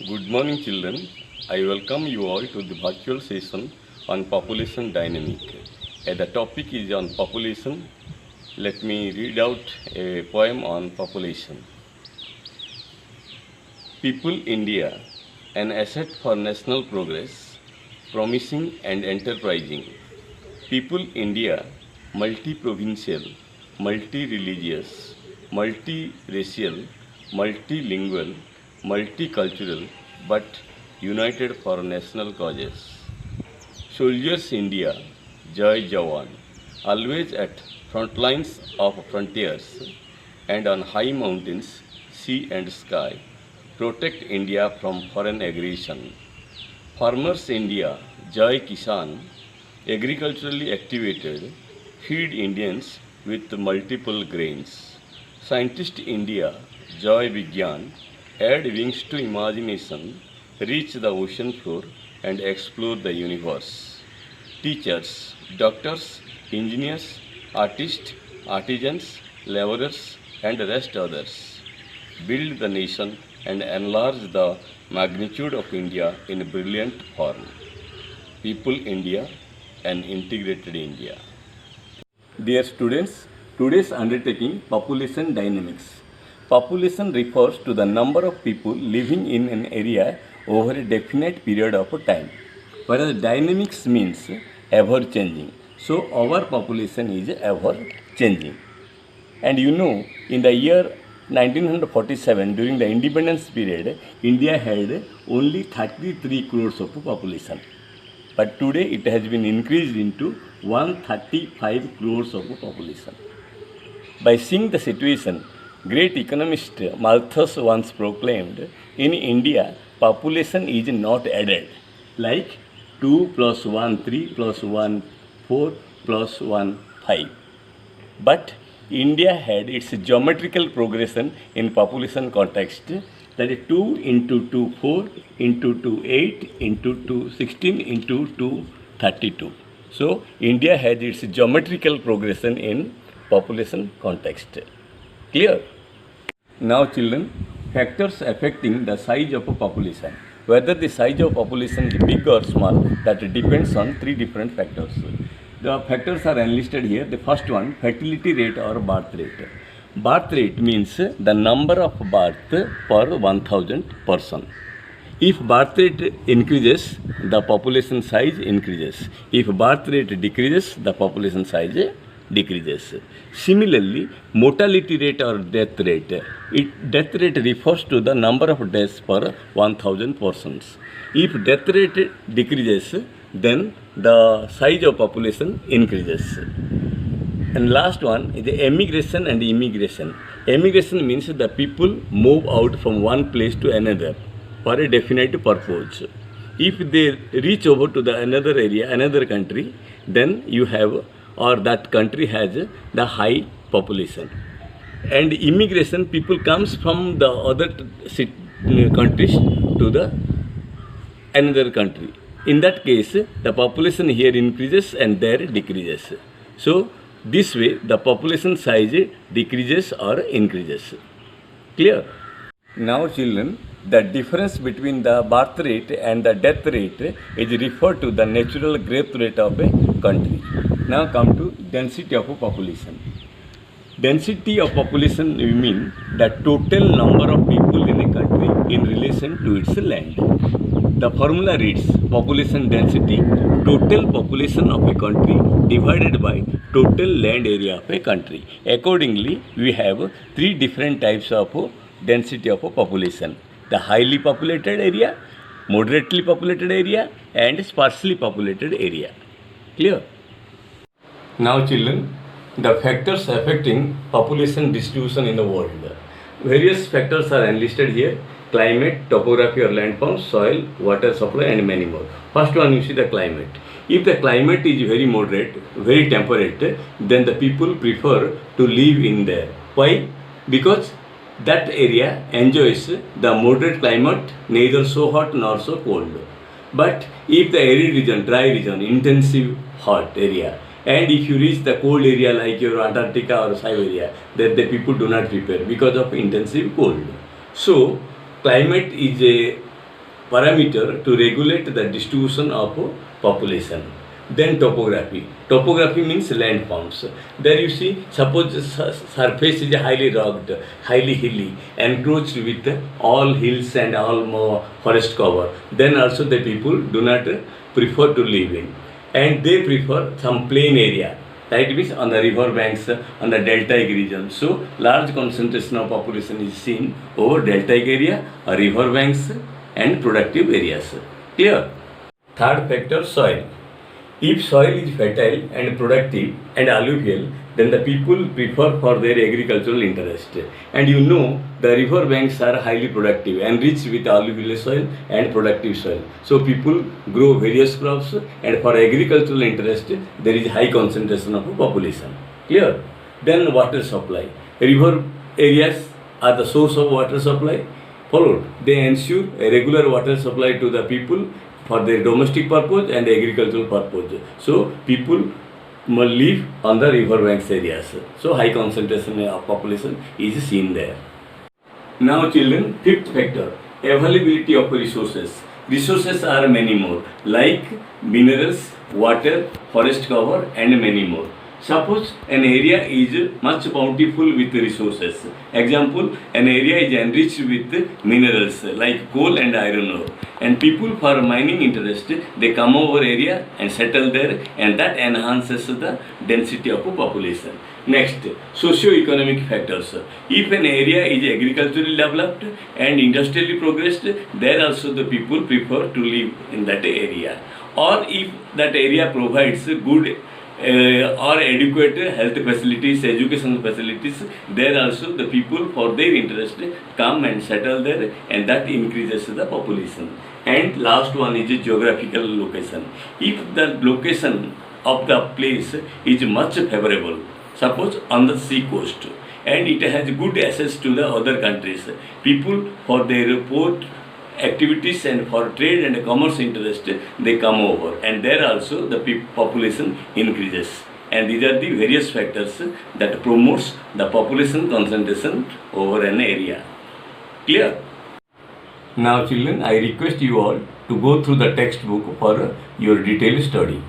Good morning, children. I welcome you all to the virtual session on population dynamic. The topic is on population. Let me read out a poem on population. People India, an asset for national progress, promising and enterprising. People India, multi-provincial, multi-religious, multi-racial, multilingual, multicultural, but united for national causes. Soldiers India, Jai Jawan, always at front lines of frontiers and on high mountains, sea and sky, protect India from foreign aggression. Farmers India, Jai Kisan, agriculturally activated, feed Indians with multiple grains. Scientist India, Joy Vigyan, add wings to imagination, reach the ocean floor and explore the universe. Teachers, doctors, engineers, artists, artisans, laborers and rest others. Build the nation and enlarge the magnitude of India in brilliant form. People India, an integrated India. Dear students, today's undertaking population dynamics. Population refers to the number of people living in an area over a definite period of time, whereas dynamics means ever changing. So our population is ever changing. And you know, in the year 1947, during the independence period, India had only 33 crores of population. But today it has been increased into 135 crores of population. By seeing the situation, great economist Malthus once proclaimed, in India, population is not added, like 2 plus 1, 3 plus 1, 4 plus 1, 5. But India had its geometrical progression in population context, that is 2 into 2, 4, into 2, 8, into 2, 16, into 2, 32. So, India has its geometrical progression in population context. Clear? Now children, factors affecting the size of a population. Whether the size of population is big or small, that depends on three different factors. The factors are enlisted here. The first one, fertility rate or birth rate. Birth rate means the number of birth per 1000 person. If birth rate increases, the population size increases. If birth rate decreases, the population size decreases. Similarly, mortality rate or death rate. Death rate refers to the number of deaths per 1000 persons. If death rate decreases, then the size of population increases. And last one is the emigration and immigration. Emigration means the people move out from one place to another for a definite purpose. If they reach over to the another area, another country, then you have, or that country has the high population. And immigration, people comes from the other countries to the another country. In that case, the population here increases and there decreases. So, this way the population size decreases or increases. Clear? Now children, the difference between the birth rate and the death rate is referred to the natural growth rate of a country. Now come to density of a population. Density of population we mean the total number of people in a country in relation to its land. The formula reads population density, total population of a country divided by total land area of a country. Accordingly, we have three different types of density of a population. The highly populated area, moderately populated area and sparsely populated area. Clear? Now children, the factors affecting population distribution in the world. Various factors are enlisted here. Climate, topography or landform, soil, water supply and many more. First one, you see the climate. If the climate is very moderate, very temperate, then the people prefer to live in there. Why? Because that area enjoys the moderate climate, neither so hot nor so cold. But if the arid region, dry region, intensive hot area, and if you reach the cold area like your Antarctica or Siberia, then the people do not prepare because of intensive cold. So, climate is a parameter to regulate the distribution of population. Then topography. Topography means landforms. There you see, suppose the surface is highly rugged, highly hilly, encroached with all hills and all forest cover. Then also the people do not prefer to live in, and they prefer some plain area. That means on the river banks, on the deltaic region. So large concentration of population is seen over deltaic area, river banks, and productive areas. Clear? Third factor, soil. If soil is fertile and productive and alluvial, then the people prefer for their agricultural interest. And you know the river banks are highly productive, enriched with alluvial soil and productive soil. So people grow various crops, and for agricultural interest there is high concentration of population. Clear? Then water supply. River areas are the source of water supply. Followed. They ensure a regular water supply to the people for their domestic purpose and agricultural purpose. So people live on the river banks areas. So high concentration of population is seen there. Now children, fifth factor, availability of resources. Resources are many more, like minerals, water, forest cover, and many more. Suppose an area is much bountiful with resources. Example, an area is enriched with minerals like coal and iron ore. And people for mining interest, they come over area and settle there, and that enhances the density of population. Next, socio-economic factors. If an area is agriculturally developed and industrially progressed, there also the people prefer to live in that area. Or if that area provides good or adequate health facilities, education facilities, there also the people for their interest come and settle there, and that increases the population. And last one is geographical location. If the location of the place is much favorable, suppose on the sea coast, and it has good access to the other countries, people for their port activities and for trade and commerce interest, they come over, and there also the population increases. And these are the various factors that promotes the population concentration over an area. Clear? Now children, I request you all to go through the textbook for your detailed study.